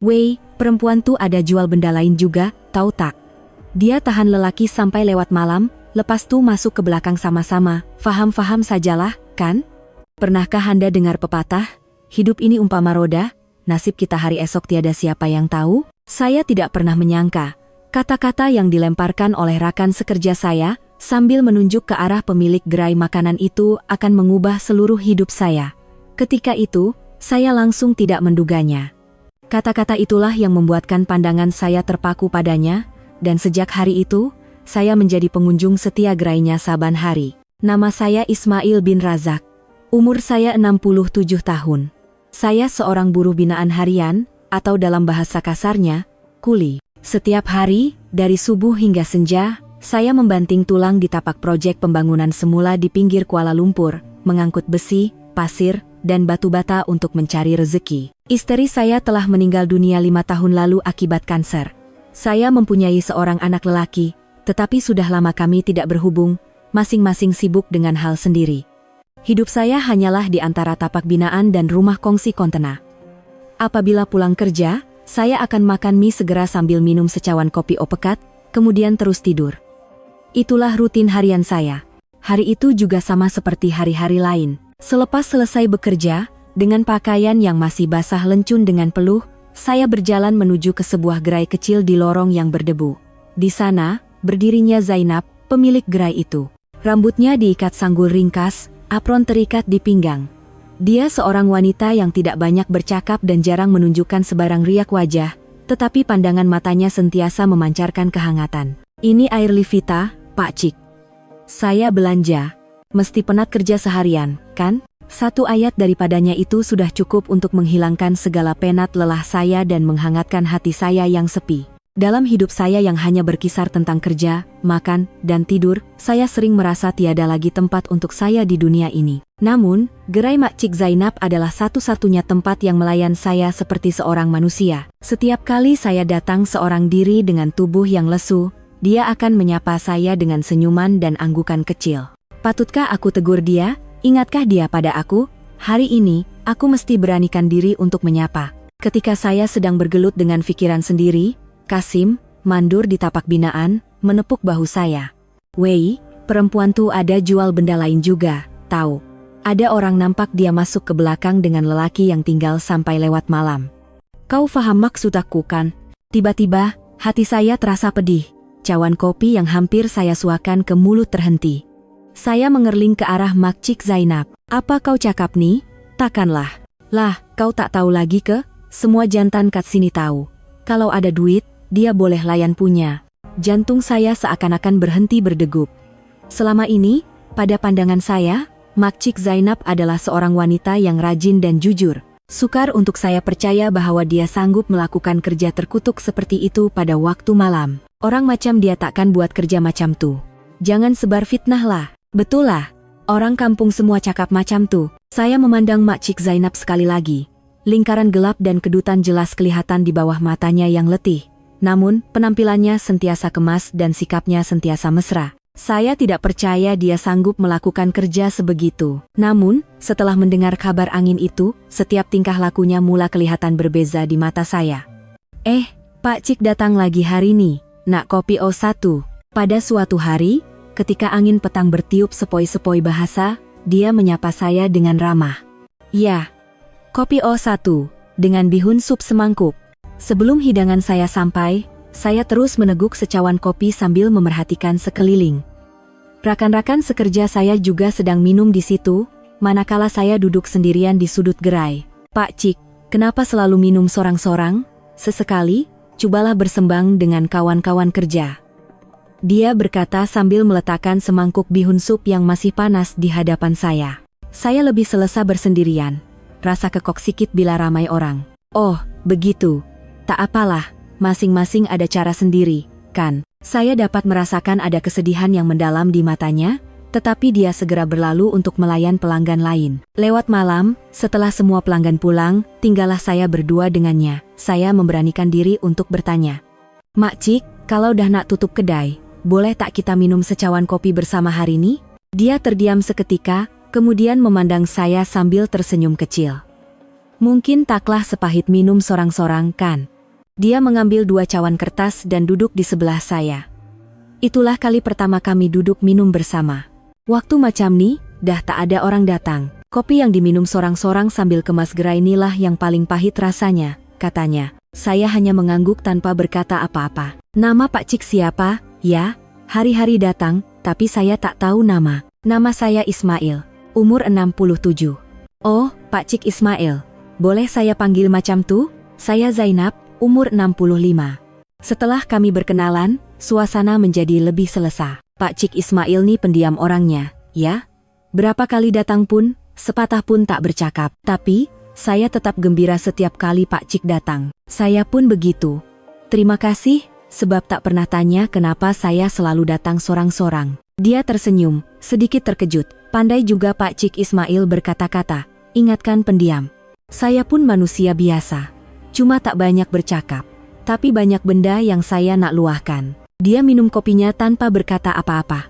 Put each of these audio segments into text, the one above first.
Wei, perempuan tuh ada jual benda lain juga, tahu tak? Dia tahan lelaki sampai lewat malam, lepas tuh masuk ke belakang sama-sama, faham-faham sajalah, kan? Pernahkah Anda dengar pepatah, hidup ini umpama roda, nasib kita hari esok tiada siapa yang tahu? Saya tidak pernah menyangka, kata-kata yang dilemparkan oleh rakan sekerja saya, sambil menunjuk ke arah pemilik gerai makanan itu akan mengubah seluruh hidup saya. Ketika itu, saya langsung tidak menduganya. Kata-kata itulah yang membuatkan pandangan saya terpaku padanya, dan sejak hari itu, saya menjadi pengunjung setia gerainya saban hari. Nama saya Ismail bin Razak. Umur saya 67 tahun. Saya seorang buruh binaan harian, atau dalam bahasa kasarnya, kuli. Setiap hari, dari subuh hingga senja, saya membanting tulang di tapak proyek pembangunan semula di pinggir Kuala Lumpur, mengangkut besi, pasir, dan batu bata untuk mencari rezeki. Istri saya telah meninggal dunia 5 tahun lalu akibat kanser. Saya mempunyai seorang anak lelaki, tetapi sudah lama kami tidak berhubung, masing-masing sibuk dengan hal sendiri. Hidup saya hanyalah di antara tapak binaan dan rumah kongsi kontena. Apabila pulang kerja, saya akan makan mie segera sambil minum secawan kopi opekat, kemudian terus tidur. Itulah rutin harian saya. Hari itu juga sama seperti hari-hari lain. Selepas selesai bekerja, dengan pakaian yang masih basah lencun dengan peluh, saya berjalan menuju ke sebuah gerai kecil di lorong yang berdebu. Di sana, berdirinya Zainab, pemilik gerai itu. Rambutnya diikat sanggul ringkas, apron terikat di pinggang. Dia seorang wanita yang tidak banyak bercakap dan jarang menunjukkan sebarang riak wajah, tetapi pandangan matanya sentiasa memancarkan kehangatan. Ini air Livita, Pak Cik. Saya belanja. Mesti penat kerja seharian, kan? Satu ayat daripadanya itu sudah cukup untuk menghilangkan segala penat lelah saya dan menghangatkan hati saya yang sepi. Dalam hidup saya yang hanya berkisar tentang kerja, makan, dan tidur, saya sering merasa tiada lagi tempat untuk saya di dunia ini. Namun, gerai Makcik Zainab adalah satu-satunya tempat yang melayan saya seperti seorang manusia. Setiap kali saya datang seorang diri dengan tubuh yang lesu, dia akan menyapa saya dengan senyuman dan anggukan kecil. Patutkah aku tegur dia? Ingatkah dia pada aku? Hari ini, aku mesti beranikan diri untuk menyapa. Ketika saya sedang bergelut dengan pikiran sendiri, Kasim, mandur di tapak binaan, menepuk bahu saya. Wei, perempuan tuh ada jual benda lain juga, tahu. Ada orang nampak dia masuk ke belakang dengan lelaki yang tinggal sampai lewat malam. Kau faham maksud aku kan? Tiba-tiba, hati saya terasa pedih. Cawan kopi yang hampir saya suakan ke mulut terhenti. Saya mengerling ke arah Makcik Zainab. Apa kau cakap nih? Takkanlah. Lah, kau tak tahu lagi ke? Semua jantan kat sini tahu. Kalau ada duit, dia boleh layan punya. Jantung saya seakan-akan berhenti berdegup. Selama ini, pada pandangan saya, Makcik Zainab adalah seorang wanita yang rajin dan jujur. Sukar untuk saya percaya bahwa dia sanggup melakukan kerja terkutuk seperti itu pada waktu malam. Orang macam dia takkan buat kerja macam tuh. Jangan sebar fitnah lah. Betul lah, orang kampung semua cakap macam tuh. Saya memandang Makcik Zainab sekali lagi. Lingkaran gelap dan kedutan jelas kelihatan di bawah matanya yang letih. Namun, penampilannya sentiasa kemas dan sikapnya sentiasa mesra. Saya tidak percaya dia sanggup melakukan kerja sebegitu. Namun, setelah mendengar kabar angin itu, setiap tingkah lakunya mula kelihatan berbeza di mata saya. Pak Cik datang lagi hari ini, nak kopi O1. Pada suatu hari, ketika angin petang bertiup sepoi-sepoi bahasa, dia menyapa saya dengan ramah. Ya, kopi O1, dengan bihun sup semangkuk. Sebelum hidangan saya sampai, saya terus meneguk secawan kopi sambil memerhatikan sekeliling. Rakan-rakan sekerja saya juga sedang minum di situ, manakala saya duduk sendirian di sudut gerai. Pak Cik, kenapa selalu minum sorang-sorang? Sesekali, cobalah bersembang dengan kawan-kawan kerja. Dia berkata sambil meletakkan semangkuk bihun sup yang masih panas di hadapan saya. Saya lebih selesa bersendirian. Rasa kekok sikit bila ramai orang. Oh, begitu. Tak apalah, masing-masing ada cara sendiri, kan? Saya dapat merasakan ada kesedihan yang mendalam di matanya, tetapi dia segera berlalu untuk melayan pelanggan lain. Lewat malam, setelah semua pelanggan pulang, tinggallah saya berdua dengannya. Saya memberanikan diri untuk bertanya. Makcik, kalau dah nak tutup kedai, boleh tak kita minum secawan kopi bersama hari ini? Dia terdiam seketika, kemudian memandang saya sambil tersenyum kecil. Mungkin taklah sepahit minum sorang-sorang kan? Dia mengambil 2 cawan kertas dan duduk di sebelah saya. Itulah kali pertama kami duduk minum bersama. Waktu macam nih, dah tak ada orang datang. Kopi yang diminum sorang-sorang sambil kemas gerai inilah yang paling pahit rasanya, katanya. Saya hanya mengangguk tanpa berkata apa-apa. Nama Pak Cik siapa? Ya, hari-hari datang, tapi saya tak tahu nama. Nama saya Ismail, umur 67. Oh, Pak Cik Ismail. Boleh saya panggil macam tuh? Saya Zainab, umur 65. Setelah kami berkenalan, suasana menjadi lebih selesa. Pak Cik Ismail nih pendiam orangnya, ya? Berapa kali datang pun, sepatah pun tak bercakap. Tapi, saya tetap gembira setiap kali Pak Cik datang. Saya pun begitu. Terima kasih, sebab tak pernah tanya kenapa saya selalu datang sorang-sorang. Dia tersenyum, sedikit terkejut. Pandai juga Pak Cik Ismail berkata-kata, ingatkan pendiam. Saya pun manusia biasa. Cuma tak banyak bercakap. Tapi banyak benda yang saya nak luahkan. Dia minum kopinya tanpa berkata apa-apa.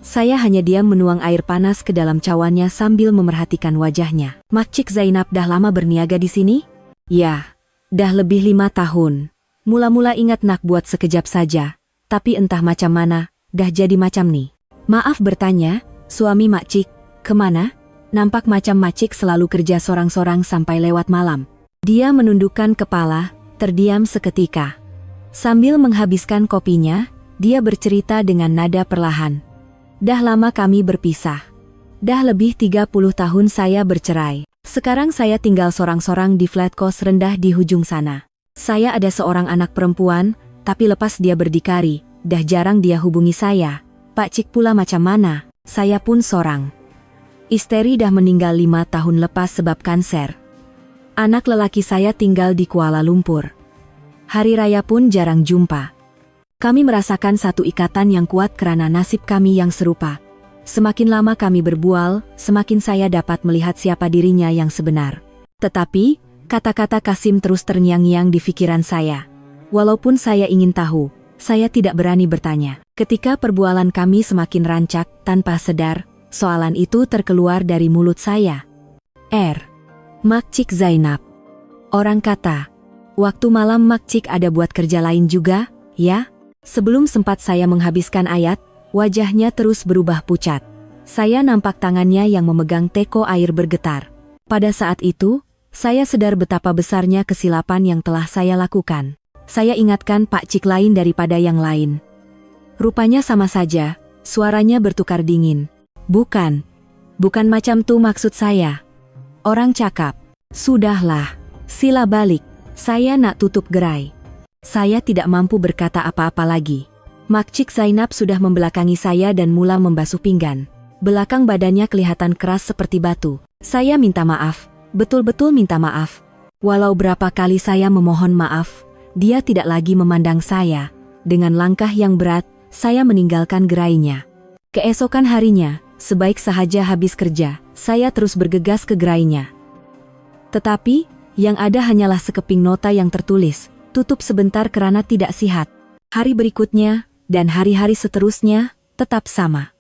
Saya hanya diam menuang air panas ke dalam cawannya sambil memerhatikan wajahnya. Mak Cik Zainab dah lama berniaga di sini? Ya, dah lebih 5 tahun. Mula-mula ingat nak buat sekejap saja. Tapi entah macam mana, dah jadi macam nih. Maaf bertanya, suami Mak Cik, kemana? Nampak macam Mak Cik selalu kerja sorang-sorang sampai lewat malam. Dia menundukkan kepala, terdiam seketika. Sambil menghabiskan kopinya, dia bercerita dengan nada perlahan. Dah lama kami berpisah. Dah lebih 30 tahun saya bercerai. Sekarang saya tinggal sorang-sorang di flat kos rendah di hujung sana. Saya ada seorang anak perempuan, tapi lepas dia berdikari, dah jarang dia hubungi saya. Pak Cik pula macam mana? Saya pun sorang. Istri dah meninggal 5 tahun lepas sebab kanser. Anak lelaki saya tinggal di Kuala Lumpur. Hari raya pun jarang jumpa. Kami merasakan satu ikatan yang kuat kerana nasib kami yang serupa. Semakin lama kami berbual, semakin saya dapat melihat siapa dirinya yang sebenar. Tetapi, kata-kata Kasim terus terngiang-ngiang di pikiran saya. Walaupun saya ingin tahu, saya tidak berani bertanya. Ketika perbualan kami semakin rancak, tanpa sadar, soalan itu terkeluar dari mulut saya. Mak Cik Zainab. Orang kata, waktu malam Mak Cik ada buat kerja lain juga, ya? Sebelum sempat saya menghabiskan ayat, wajahnya terus berubah pucat. Saya nampak tangannya yang memegang teko air bergetar. Pada saat itu, saya sadar betapa besarnya kesilapan yang telah saya lakukan. Saya ingatkan Pak Cik lain daripada yang lain. Rupanya sama saja, suaranya bertukar dingin. Bukan macam tuh maksud saya. Orang cakap, sudahlah, sila balik, saya nak tutup gerai. Saya tidak mampu berkata apa-apa lagi. Mak Cik Zainab sudah membelakangi saya dan mula membasuh pinggan. Belakang badannya kelihatan keras seperti batu. Saya minta maaf, betul-betul minta maaf. Walau berapa kali saya memohon maaf, dia tidak lagi memandang saya. Dengan langkah yang berat, saya meninggalkan gerainya. Keesokan harinya, sebaik sahaja habis kerja, saya terus bergegas ke gerainya. Tetapi, yang ada hanyalah sekeping nota yang tertulis, tutup sebentar kerana tidak sihat. Hari berikutnya, dan hari-hari seterusnya, tetap sama.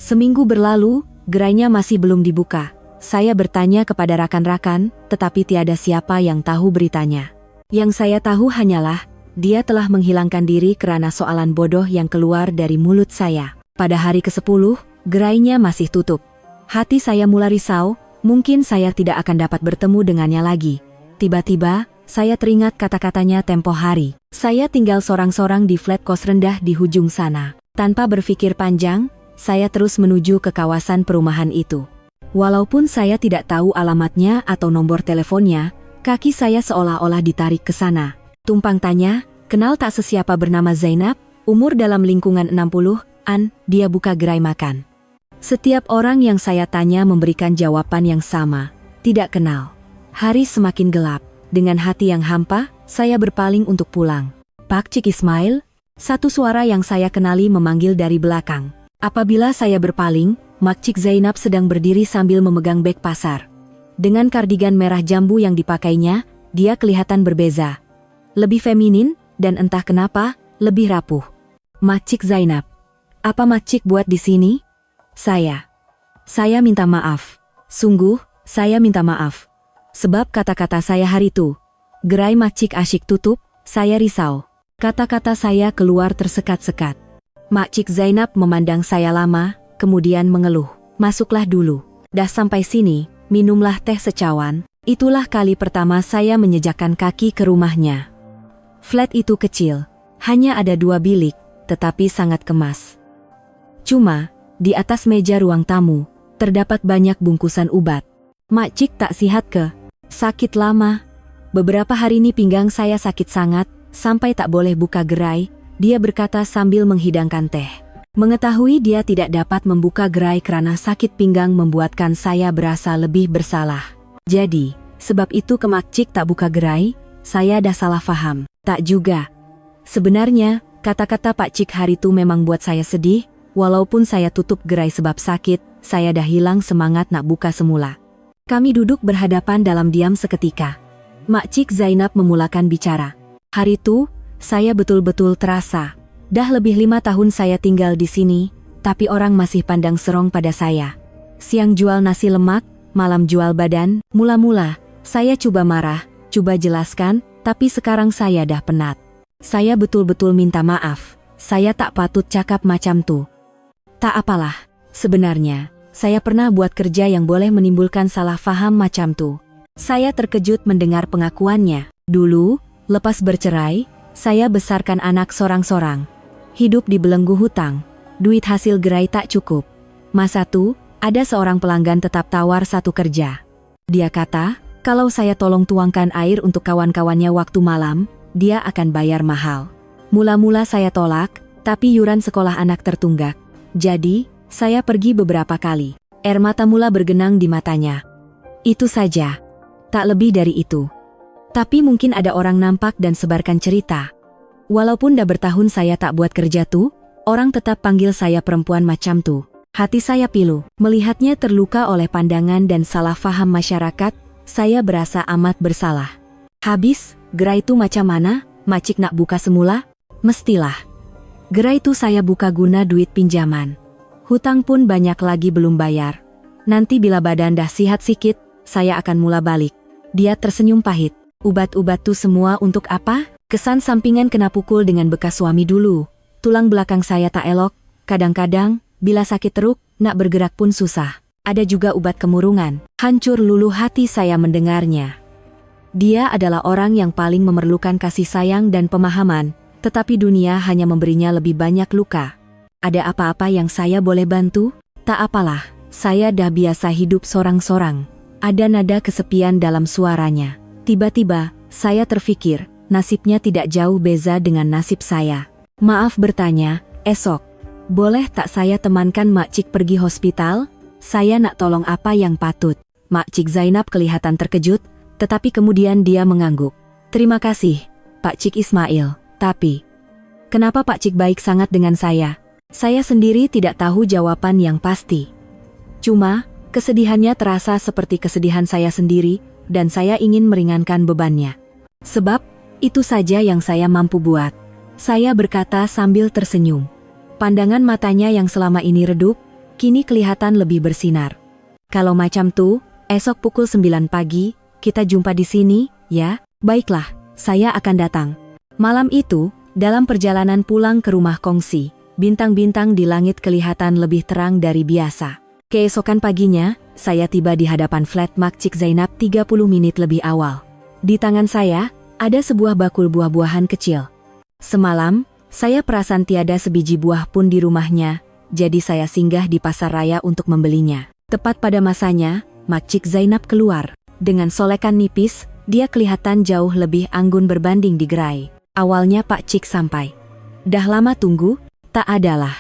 Seminggu berlalu, gerainya masih belum dibuka. Saya bertanya kepada rakan-rakan, tetapi tiada siapa yang tahu beritanya. Yang saya tahu hanyalah, dia telah menghilangkan diri kerana soalan bodoh yang keluar dari mulut saya. Pada hari ke-10, gerainya masih tutup. Hati saya mula risau, mungkin saya tidak akan dapat bertemu dengannya lagi. Tiba-tiba, saya teringat kata-katanya tempo hari. Saya tinggal sorang-sorang di flat kos rendah di hujung sana. Tanpa berpikir panjang, saya terus menuju ke kawasan perumahan itu. Walaupun saya tidak tahu alamatnya atau nomor teleponnya, kaki saya seolah-olah ditarik ke sana. Tumpang tanya, kenal tak sesiapa bernama Zainab, umur dalam lingkungan 60-an, dia buka gerai makan. Setiap orang yang saya tanya memberikan jawaban yang sama, tidak kenal. Hari semakin gelap, dengan hati yang hampa, saya berpaling untuk pulang. Pak Cik Ismail, satu suara yang saya kenali memanggil dari belakang. Apabila saya berpaling, Mak Cik Zainab sedang berdiri sambil memegang beg pasar. Dengan kardigan merah jambu yang dipakainya, dia kelihatan berbeza. Lebih feminin, dan entah kenapa, lebih rapuh. Mak Cik Zainab, apa Mak Cik buat di sini? Saya minta maaf. Sungguh, saya minta maaf. Sebab kata-kata saya hari itu. Gerai Makcik asyik tutup, saya risau. Kata-kata saya keluar tersekat-sekat. Makcik Zainab memandang saya lama, kemudian mengeluh. Masuklah dulu. Dah sampai sini, minumlah teh secawan. Itulah kali pertama saya menjejakkan kaki ke rumahnya. Flat itu kecil. Hanya ada 2 bilik, tetapi sangat kemas. Cuma, di atas meja ruang tamu, terdapat banyak bungkusan ubat. Makcik tak sihat ke? Sakit lama. Beberapa hari ini pinggang saya sakit sangat, sampai tak boleh buka gerai, dia berkata sambil menghidangkan teh. Mengetahui dia tidak dapat membuka gerai karena sakit pinggang membuatkan saya berasa lebih bersalah. Jadi, sebab itu ke Makcik tak buka gerai, saya dah salah faham. Tak juga. Sebenarnya, kata-kata Pak Cik hari itu memang buat saya sedih, walaupun saya tutup gerai sebab sakit, saya dah hilang semangat nak buka semula. Kami duduk berhadapan dalam diam seketika. Makcik Zainab memulakan bicara. Hari itu, saya betul-betul terasa. Dah lebih 5 tahun saya tinggal di sini, tapi orang masih pandang serong pada saya. Siang jual nasi lemak, malam jual badan. Mula-mula, saya coba marah, coba jelaskan, tapi sekarang saya dah penat. Saya betul-betul minta maaf, saya tak patut cakap macam tuh. Tak apalah, sebenarnya, saya pernah buat kerja yang boleh menimbulkan salah faham macam tuh. Saya terkejut mendengar pengakuannya. Dulu, lepas bercerai, saya besarkan anak sorang-sorang. Hidup di belenggu hutang. Duit hasil gerai tak cukup. Masa tuh, ada seorang pelanggan tetap tawar satu kerja. Dia kata, kalau saya tolong tuangkan air untuk kawan-kawannya waktu malam, dia akan bayar mahal. Mula-mula saya tolak, tapi yuran sekolah anak tertunggak. Jadi, saya pergi beberapa kali. Air mata mula bergenang di matanya. Itu saja. Tak lebih dari itu. Tapi mungkin ada orang nampak dan sebarkan cerita. Walaupun dah bertahun saya tak buat kerja tuh, orang tetap panggil saya perempuan macam tuh. Hati saya pilu. Melihatnya terluka oleh pandangan dan salah faham masyarakat, saya berasa amat bersalah. Habis, gerai itu macam mana? Makcik nak buka semula? Mestilah. Gerai itu saya buka guna duit pinjaman. Hutang pun banyak lagi belum bayar. Nanti bila badan dah sihat sikit, saya akan mula balik. Dia tersenyum pahit. Ubat-ubat tuh semua untuk apa? Kesan sampingan kena pukul dengan bekas suami dulu. Tulang belakang saya tak elok. Kadang-kadang, bila sakit teruk, nak bergerak pun susah. Ada juga ubat kemurungan. Hancur luluh hati saya mendengarnya. Dia adalah orang yang paling memerlukan kasih sayang dan pemahaman, tetapi dunia hanya memberinya lebih banyak luka. Ada apa-apa yang saya boleh bantu? Tak apalah, saya dah biasa hidup sorang-sorang. Ada nada kesepian dalam suaranya. Tiba-tiba, saya terfikir, nasibnya tidak jauh beza dengan nasib saya. Maaf bertanya, esok, boleh tak saya temankan Makcik pergi hospital? Saya nak tolong apa yang patut. Makcik Zainab kelihatan terkejut, tetapi kemudian dia mengangguk. Terima kasih, Pak Cik Ismail, tapi kenapa Pak Cik baik sangat dengan saya? Saya sendiri tidak tahu jawaban yang pasti. Cuma, kesedihannya terasa seperti kesedihan saya sendiri, dan saya ingin meringankan bebannya. Sebab, itu saja yang saya mampu buat. Saya berkata sambil tersenyum. Pandangan matanya yang selama ini redup, kini kelihatan lebih bersinar. Kalau macam tuh, esok pukul 9 pagi, kita jumpa di sini, ya? Baiklah, saya akan datang. Malam itu, dalam perjalanan pulang ke rumah kongsi, bintang-bintang di langit kelihatan lebih terang dari biasa. Keesokan paginya, saya tiba di hadapan flat Makcik Zainab 30 menit lebih awal. Di tangan saya, ada sebuah bakul buah-buahan kecil. Semalam, saya perasan tiada sebiji buah pun di rumahnya, jadi saya singgah di pasar raya untuk membelinya. Tepat pada masanya, Makcik Zainab keluar. Dengan solekan nipis, dia kelihatan jauh lebih anggun berbanding di gerai. Awalnya Pak Cik sampai. Dah lama tunggu? Tak adalah.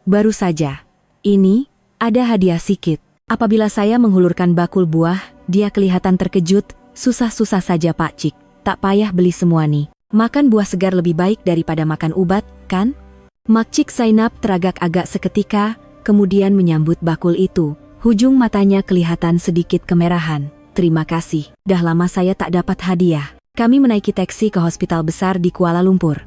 Baru saja. Ini, ada hadiah sikit. Apabila saya menghulurkan bakul buah, dia kelihatan terkejut. Susah-susah saja Pak Cik. Tak payah beli semua nih. Makan buah segar lebih baik daripada makan ubat, kan? Makcik Zainab teragak agak seketika, kemudian menyambut bakul itu. Hujung matanya kelihatan sedikit kemerahan. Terima kasih, dah lama saya tak dapat hadiah. Kami menaiki taksi ke hospital besar di Kuala Lumpur.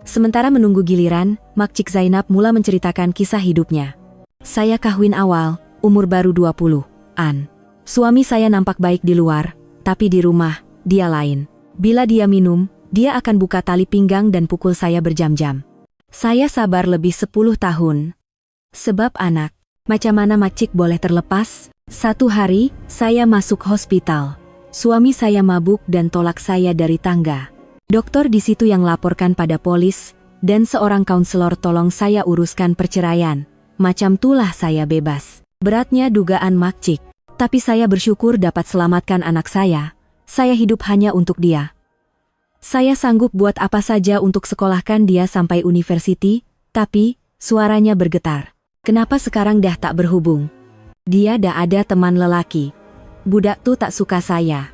Sementara menunggu giliran, Makcik Zainab mula menceritakan kisah hidupnya. Saya kahwin awal, umur baru 20-an. Suami saya nampak baik di luar, Tapi di rumah, dia lain. Bila dia minum, dia akan buka tali pinggang dan pukul saya berjam-jam. Saya sabar lebih 10 tahun. Sebab anak. Macam mana Makcik boleh terlepas? Satu hari, saya masuk hospital. Suami saya mabuk dan tolak saya dari tangga. Dokter di situ yang laporkan pada polis, dan seorang kaunselor tolong saya uruskan perceraian. Macam tulah saya bebas. Beratnya dugaan Makcik. Tapi saya bersyukur dapat selamatkan anak saya. Saya hidup hanya untuk dia. Saya sanggup buat apa saja untuk sekolahkan dia sampai university, tapi suaranya bergetar. Kenapa sekarang dah tak berhubung? Dia dah ada teman lelaki. Budak tuh tak suka saya.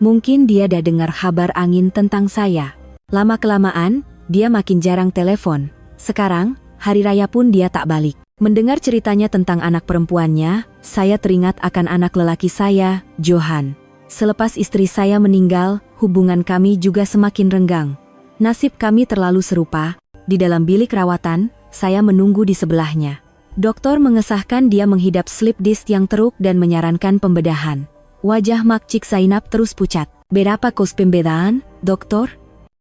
Mungkin dia dah dengar kabar angin tentang saya. Lama-kelamaan, dia makin jarang telepon. Sekarang, hari raya pun dia tak balik. Mendengar ceritanya tentang anak perempuannya, saya teringat akan anak lelaki saya, Johan. Selepas istri saya meninggal, hubungan kami juga semakin renggang. Nasib kami terlalu serupa. Di dalam bilik rawatan, saya menunggu di sebelahnya. Dokter mengesahkan dia menghidap slip disk yang teruk dan menyarankan pembedahan. Wajah Makcik Zainab terus pucat. Berapa kos pembedaan, dokter?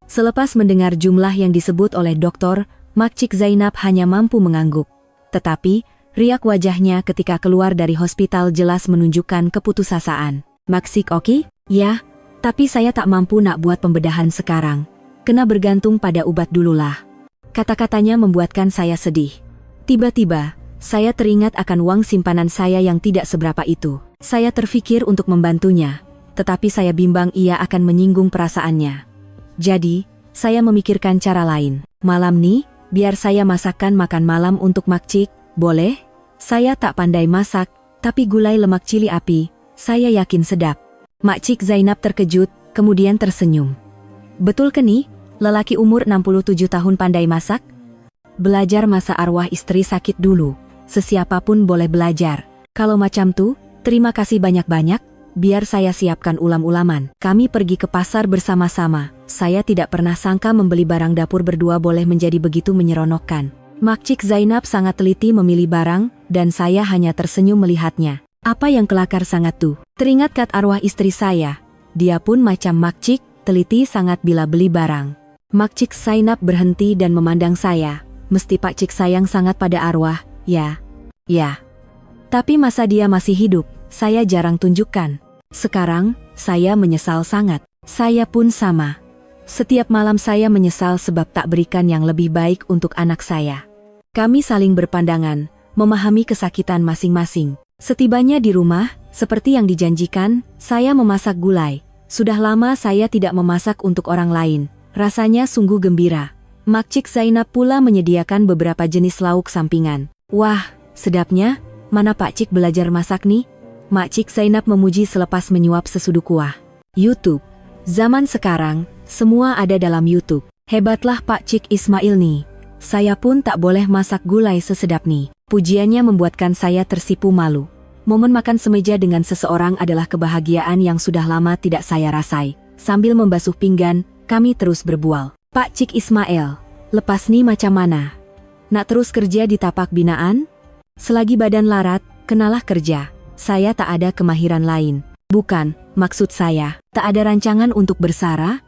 Selepas mendengar jumlah yang disebut oleh dokter, Makcik Zainab hanya mampu mengangguk. Tetapi, riak wajahnya ketika keluar dari hospital jelas menunjukkan keputusasaan. Makcik oke? Ya, tapi saya tak mampu nak buat pembedahan sekarang. Kena bergantung pada ubat dululah. Kata-katanya membuatkan saya sedih. Tiba-tiba, saya teringat akan uang simpanan saya yang tidak seberapa itu. Saya terfikir untuk membantunya, tetapi saya bimbang ia akan menyinggung perasaannya. Jadi, saya memikirkan cara lain. Malam nih, biar saya masakkan makan malam untuk Makcik, boleh? Saya tak pandai masak, tapi gulai lemak cili api, saya yakin sedap. Makcik Zainab terkejut, kemudian tersenyum. Betul ke nih, lelaki umur 67 tahun pandai masak? Belajar masa arwah istri sakit dulu. Sesiapapun boleh belajar. Kalau macam tuh, terima kasih banyak-banyak, biar saya siapkan ulam-ulaman. Kami pergi ke pasar bersama-sama. Saya tidak pernah sangka membeli barang dapur berdua boleh menjadi begitu menyeronokkan. Makcik Zainab sangat teliti memilih barang, dan saya hanya tersenyum melihatnya. Apa yang kelakar sangat tuh. Teringat kat arwah istri saya. Dia pun macam Makcik, teliti sangat bila beli barang. Makcik Zainab berhenti dan memandang saya. Mesti Pakcik sayang sangat pada arwah, ya. Ya. Tapi masa dia masih hidup, saya jarang tunjukkan. Sekarang, saya menyesal sangat. Saya pun sama. Setiap malam saya menyesal sebab tak berikan yang lebih baik untuk anak saya. Kami saling berpandangan, memahami kesakitan masing-masing. Setibanya di rumah, seperti yang dijanjikan, saya memasak gulai. Sudah lama saya tidak memasak untuk orang lain. Rasanya sungguh gembira. Makcik Zainab pula menyediakan beberapa jenis lauk sampingan. Wah, sedapnya. Mana Pakcik belajar masak nih? Makcik Zainab memuji selepas menyuap sesudu kuah. YouTube. Zaman sekarang, semua ada dalam YouTube. Hebatlah Pakcik Ismail nih. Saya pun tak boleh masak gulai sesedap nih. Pujiannya membuatkan saya tersipu malu. Momen makan semeja dengan seseorang adalah kebahagiaan yang sudah lama tidak saya rasai. Sambil membasuh pinggan, kami terus berbual. Pakcik Ismail, lepas nih macam mana? Nak terus kerja di tapak binaan? Selagi badan larat, kenalah kerja. Saya tak ada kemahiran lain. Bukan, maksud saya, tak ada rancangan untuk bersara?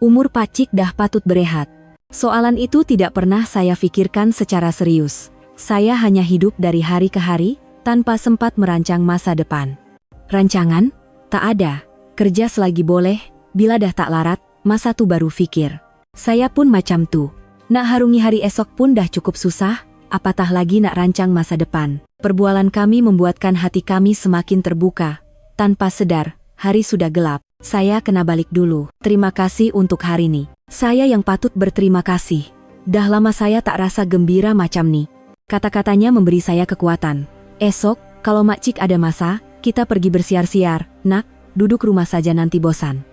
Umur Pakcik dah patut berehat. Soalan itu tidak pernah saya pikirkan secara serius. Saya hanya hidup dari hari ke hari, tanpa sempat merancang masa depan. Rancangan? Tak ada. Kerja selagi boleh, bila dah tak larat, masa tu baru fikir. Saya pun macam tu. Nak harungi hari esok pun dah cukup susah, apatah lagi nak rancang masa depan. Perbualan kami membuatkan hati kami semakin terbuka. Tanpa sadar, hari sudah gelap. Saya kena balik dulu. Terima kasih untuk hari ini. Saya yang patut berterima kasih. Dah lama saya tak rasa gembira macam ni. Kata-katanya memberi saya kekuatan. Esok, kalau Makcik ada masa, kita pergi bersiar-siar. Nak, duduk rumah saja nanti bosan.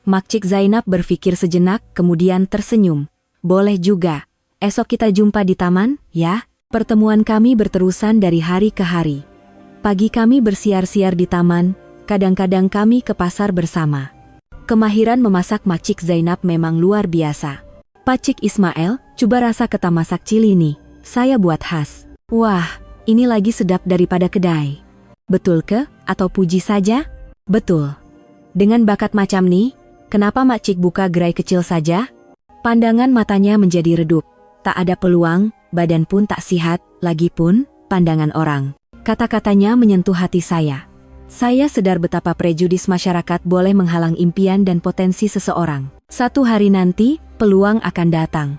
Makcik Zainab berpikir sejenak, kemudian tersenyum. Boleh juga. Esok kita jumpa di taman, ya? Pertemuan kami berterusan dari hari ke hari. Pagi kami bersiar-siar di taman, kadang-kadang kami ke pasar bersama. Kemahiran memasak Makcik Zainab memang luar biasa. Pakcik Ismail, coba rasa ketan masak cili nih. Saya buat khas. Wah, ini lagi sedap daripada kedai. Betul ke? Atau puji saja? Betul. Dengan bakat macam nih, kenapa Mak Cik buka gerai kecil saja? Pandangan matanya menjadi redup. Tak ada peluang, badan pun tak sihat, lagipun, pandangan orang. Kata-katanya menyentuh hati saya. Saya sadar betapa prejudis masyarakat boleh menghalang impian dan potensi seseorang. Satu hari nanti, peluang akan datang.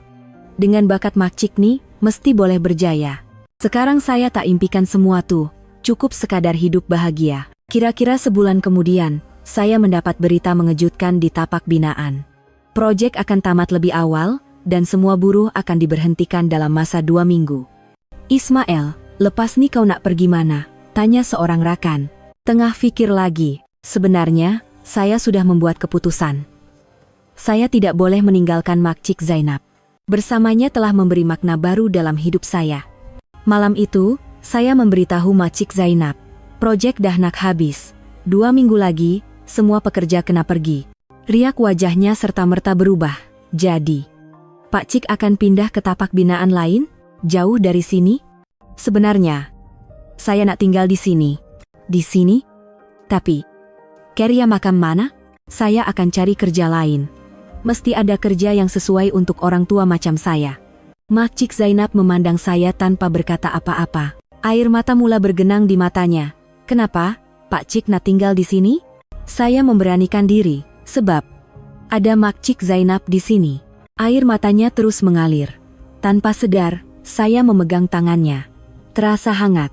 Dengan bakat Mak Cik nih, mesti boleh berjaya. Sekarang saya tak impikan semua tuh, cukup sekadar hidup bahagia. Kira-kira sebulan kemudian, saya mendapat berita mengejutkan di tapak binaan. Proyek akan tamat lebih awal, dan semua buruh akan diberhentikan dalam masa 2 minggu. Ismail, lepas nih kau nak pergi mana? Tanya seorang rakan. Tengah fikir lagi, sebenarnya, saya sudah membuat keputusan. Saya tidak boleh meninggalkan Mak Cik Zainab. Bersamanya telah memberi makna baru dalam hidup saya. Malam itu, saya memberitahu Mak Cik Zainab. Proyek dah nak habis. 2 minggu lagi, semua pekerja kena pergi. Riak wajahnya serta-merta berubah. Jadi, Pak Cik akan pindah ke tapak binaan lain? Jauh dari sini? Sebenarnya, saya nak tinggal di sini. Di sini? Tapi, kerja makam mana? Saya akan cari kerja lain. Mesti ada kerja yang sesuai untuk orang tua macam saya. Mak Cik Zainab memandang saya tanpa berkata apa-apa. Air mata mula bergenang di matanya. Kenapa, Pak Cik nak tinggal di sini? Saya memberanikan diri. Sebab, ada Mak Cik Zainab di sini. Air matanya terus mengalir. Tanpa sadar, saya memegang tangannya. Terasa hangat.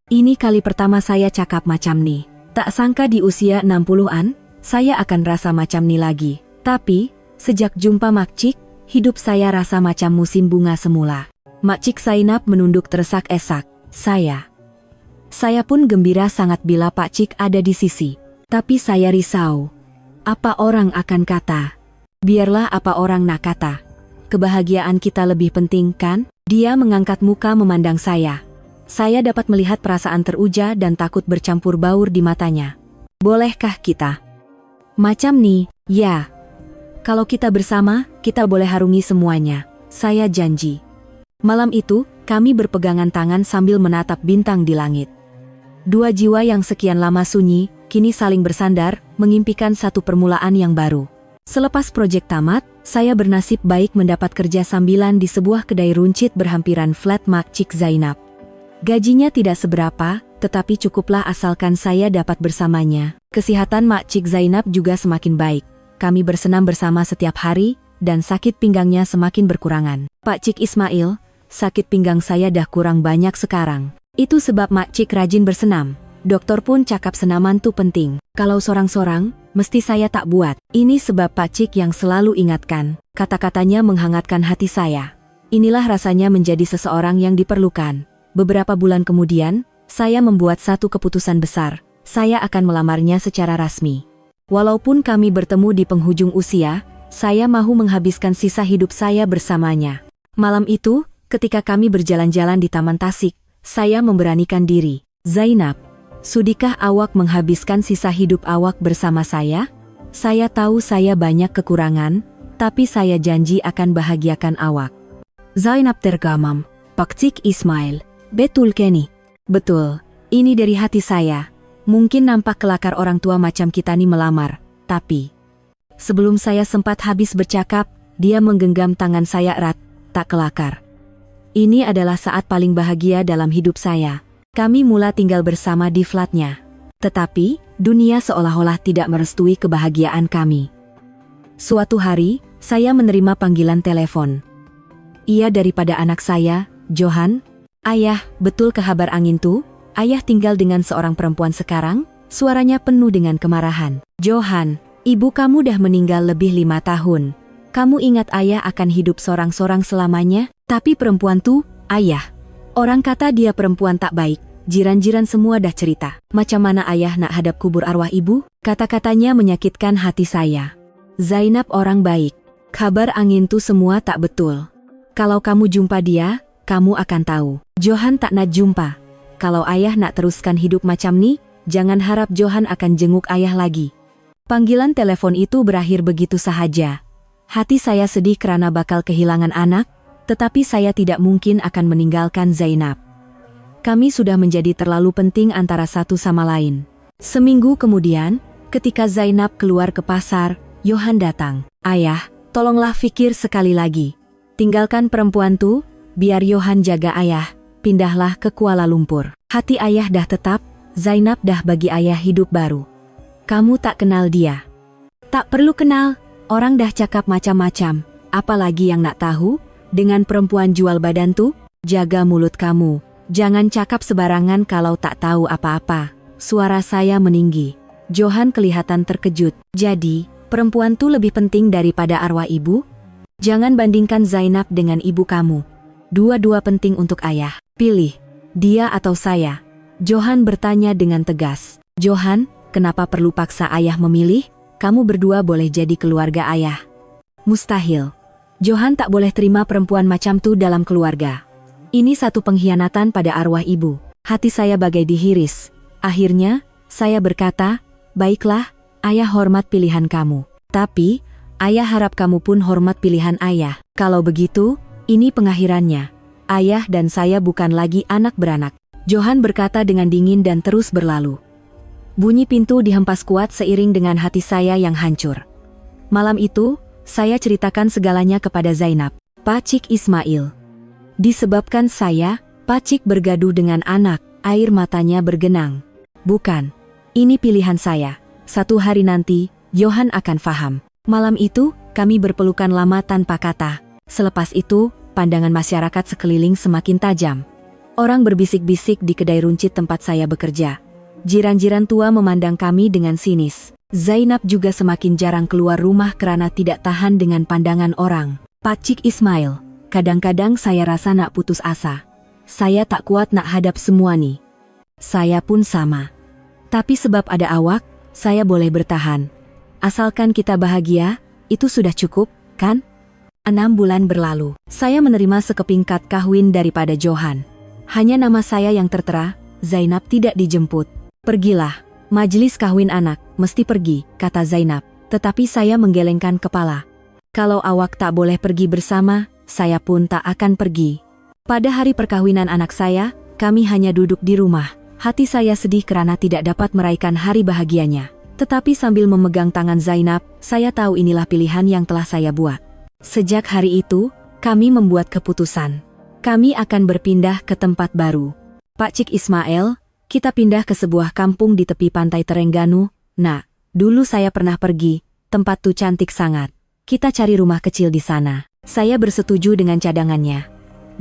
Ini kali pertama saya cakap macam nih. Tak sangka di usia 60-an, saya akan rasa macam nih lagi. Tapi, sejak jumpa Mak Cik, hidup saya rasa macam musim bunga semula. Mak Cik Zainab menunduk tersesak-esak. Saya pun gembira sangat bila Pak Cik ada di sisi. Tapi saya risau. Apa orang akan kata? Biarlah apa orang nak kata. Kebahagiaan kita lebih penting, kan? Dia mengangkat muka memandang saya. Saya dapat melihat perasaan teruja dan takut bercampur baur di matanya. Bolehkah kita? Macam nih, ya. Kalau kita bersama, kita boleh harungi semuanya. Saya janji. Malam itu, kami berpegangan tangan sambil menatap bintang di langit. 2 jiwa yang sekian lama sunyi, kini saling bersandar, mengimpikan satu permulaan yang baru. Selepas proyek tamat, saya bernasib baik mendapat kerja sambilan di sebuah kedai runcit berhampiran flat Mak Cik Zainab. Gajinya tidak seberapa, tetapi cukuplah asalkan saya dapat bersamanya. Kesehatan Mak Cik Zainab juga semakin baik. Kami bersenam bersama setiap hari, dan sakit pinggangnya semakin berkurangan. Pak Cik Ismail, sakit pinggang saya dah kurang banyak sekarang. Itu sebab Mak Cik rajin bersenam. Dokter pun cakap senaman tuh penting. Kalau sorang-sorang, mesti saya tak buat. Ini sebab Pak Cik yang selalu ingatkan. Kata-katanya menghangatkan hati saya. Inilah rasanya menjadi seseorang yang diperlukan. Beberapa bulan kemudian, saya membuat satu keputusan besar. Saya akan melamarnya secara rasmi. Walaupun kami bertemu di penghujung usia, saya mahu menghabiskan sisa hidup saya bersamanya. Malam itu, ketika kami berjalan-jalan di Taman Tasik, saya memberanikan diri. Zainab, sudikah awak menghabiskan sisa hidup awak bersama saya? Saya tahu saya banyak kekurangan, tapi saya janji akan bahagiakan awak. Zainab tergamam. Pak Cik Ismail, betul Kenny? Betul, ini dari hati saya. Mungkin nampak kelakar orang tua macam kita nih melamar, tapi... Sebelum saya sempat habis bercakap, dia menggenggam tangan saya erat, tak kelakar. Ini adalah saat paling bahagia dalam hidup saya. Kami mula tinggal bersama di flatnya. Tetapi, dunia seolah-olah tidak merestui kebahagiaan kami. Suatu hari, saya menerima panggilan telepon. Ia daripada anak saya, Johan. Ayah, betul ke kabar angin tuh? Ayah tinggal dengan seorang perempuan sekarang? Suaranya penuh dengan kemarahan. Johan, ibu kamu dah meninggal lebih 5 tahun. Kamu ingat ayah akan hidup sorang-sorang selamanya? Tapi perempuan tuh, ayah. Orang kata dia perempuan tak baik. Jiran-jiran semua dah cerita. Macam mana ayah nak hadap kubur arwah ibu? Kata-katanya menyakitkan hati saya. Zainab orang baik. Kabar angin tuh semua tak betul. Kalau kamu jumpa dia, kamu akan tahu. Johan tak nak jumpa. Kalau ayah nak teruskan hidup macam nih, jangan harap Johan akan jenguk ayah lagi. Panggilan telepon itu berakhir begitu sahaja. Hati saya sedih karena bakal kehilangan anak, tetapi saya tidak mungkin akan meninggalkan Zainab. Kami sudah menjadi terlalu penting antara satu sama lain. Seminggu kemudian, Ketika Zainab keluar ke pasar, Yohan datang. "Ayah, tolonglah pikir sekali lagi. Tinggalkan perempuan tuh, biar Yohan jaga ayah, pindahlah ke Kuala Lumpur." Hati ayah dah tetap, Zainab dah bagi ayah hidup baru. "Kamu tak kenal dia." "Tak perlu kenal, orang dah cakap macam-macam, apalagi yang nak tahu, dengan perempuan jual badan tuh, jaga mulut kamu, jangan cakap sebarangan kalau tak tahu apa-apa." Suara saya meninggi. Johan kelihatan terkejut. "Jadi, perempuan tuh lebih penting daripada arwah ibu? Jangan bandingkan Zainab dengan ibu kamu. Dua-dua penting untuk ayah. Pilih, dia atau saya." Johan bertanya dengan tegas. "Johan, kenapa perlu paksa ayah memilih? Kamu berdua boleh jadi keluarga ayah." "Mustahil. Johan tak boleh terima perempuan macam tuh dalam keluarga. Ini satu pengkhianatan pada arwah ibu." Hati saya bagai dihiris. Akhirnya, saya berkata, "Baiklah, ayah hormat pilihan kamu. Tapi, ayah harap kamu pun hormat pilihan ayah. Kalau begitu, ini pengakhirannya. Ayah dan saya bukan lagi anak beranak." Johan berkata dengan dingin dan terus berlalu. Bunyi pintu dihempas kuat seiring dengan hati saya yang hancur. Malam itu, saya ceritakan segalanya kepada Zainab. "Pak Cik Ismail. Disebabkan saya, Pak Cik bergaduh dengan anak." Air matanya bergenang. "Bukan. Ini pilihan saya. Satu hari nanti, Johan akan faham." Malam itu, kami berpelukan lama tanpa kata. Selepas itu, pandangan masyarakat sekeliling semakin tajam. Orang berbisik-bisik di kedai runcit tempat saya bekerja. Jiran-jiran tua memandang kami dengan sinis. Zainab juga semakin jarang keluar rumah karena tidak tahan dengan pandangan orang. "Pak Cik Ismail, kadang-kadang saya rasa nak putus asa. Saya tak kuat nak hadap semua nih." "Saya pun sama. Tapi sebab ada awak, saya boleh bertahan. Asalkan kita bahagia, itu sudah cukup, kan?" 6 bulan berlalu. Saya menerima sekeping kad kahwin daripada Johan. Hanya nama saya yang tertera, Zainab tidak dijemput. "Pergilah, majelis kahwin anak, mesti pergi," kata Zainab. Tetapi saya menggelengkan kepala. "Kalau awak tak boleh pergi bersama, saya pun tak akan pergi." Pada hari perkawinan anak saya, kami hanya duduk di rumah. Hati saya sedih karena tidak dapat meraihkan hari bahagianya. Tetapi sambil memegang tangan Zainab, saya tahu inilah pilihan yang telah saya buat. Sejak hari itu, kami membuat keputusan. Kami akan berpindah ke tempat baru. "Pak Cik Ismail, kita pindah ke sebuah kampung di tepi pantai Terengganu. Nah, dulu saya pernah pergi, tempat tuh cantik sangat. Kita cari rumah kecil di sana." Saya bersetuju dengan cadangannya.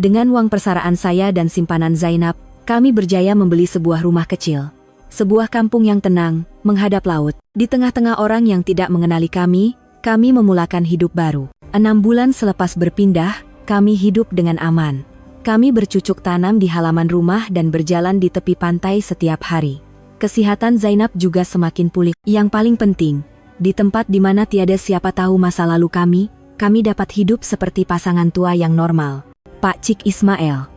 Dengan uang persaraan saya dan simpanan Zainab, kami berjaya membeli sebuah rumah kecil. Sebuah kampung yang tenang, menghadap laut. Di tengah-tengah orang yang tidak mengenali kami memulakan hidup baru. 6 bulan selepas berpindah, kami hidup dengan aman. Kami bercucuk tanam di halaman rumah dan berjalan di tepi pantai setiap hari. Kesehatan Zainab juga semakin pulih. Yang paling penting, di tempat di mana tiada siapa tahu masa lalu kami dapat hidup seperti pasangan tua yang normal. "Pak Cik Ismail,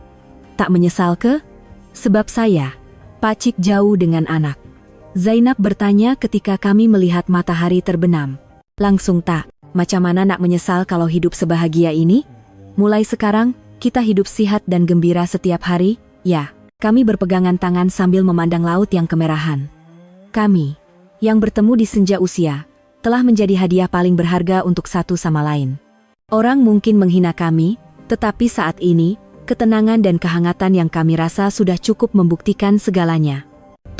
tak menyesal ke? Sebab saya, Pak Cik jauh dengan anak." Zainab bertanya ketika kami melihat matahari terbenam. "Langsung tak, macam mana nak menyesal kalau hidup sebahagia ini? Mulai sekarang, kita hidup sehat dan gembira setiap hari, ya." Kami berpegangan tangan sambil memandang laut yang kemerahan. Kami, yang bertemu di senja usia, telah menjadi hadiah paling berharga untuk satu sama lain. Orang mungkin menghina kami, tetapi saat ini, ketenangan dan kehangatan yang kami rasa sudah cukup membuktikan segalanya.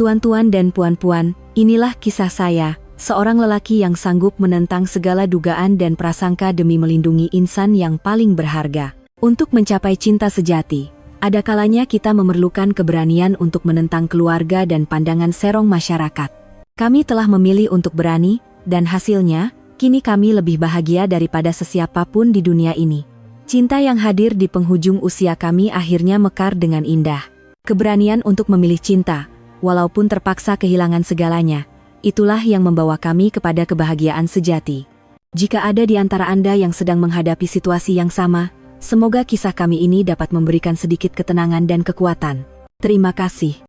Tuan-tuan dan puan-puan, inilah kisah saya, seorang lelaki yang sanggup menentang segala dugaan dan prasangka demi melindungi insan yang paling berharga. Untuk mencapai cinta sejati, ada kalanya kita memerlukan keberanian untuk menentang keluarga dan pandangan serong masyarakat. Kami telah memilih untuk berani, dan hasilnya, kini kami lebih bahagia daripada sesiapapun di dunia ini. Cinta yang hadir di penghujung usia kami akhirnya mekar dengan indah. Keberanian untuk memilih cinta, walaupun terpaksa kehilangan segalanya, itulah yang membawa kami kepada kebahagiaan sejati. Jika ada di antara Anda yang sedang menghadapi situasi yang sama, semoga kisah kami ini dapat memberikan sedikit ketenangan dan kekuatan. Terima kasih.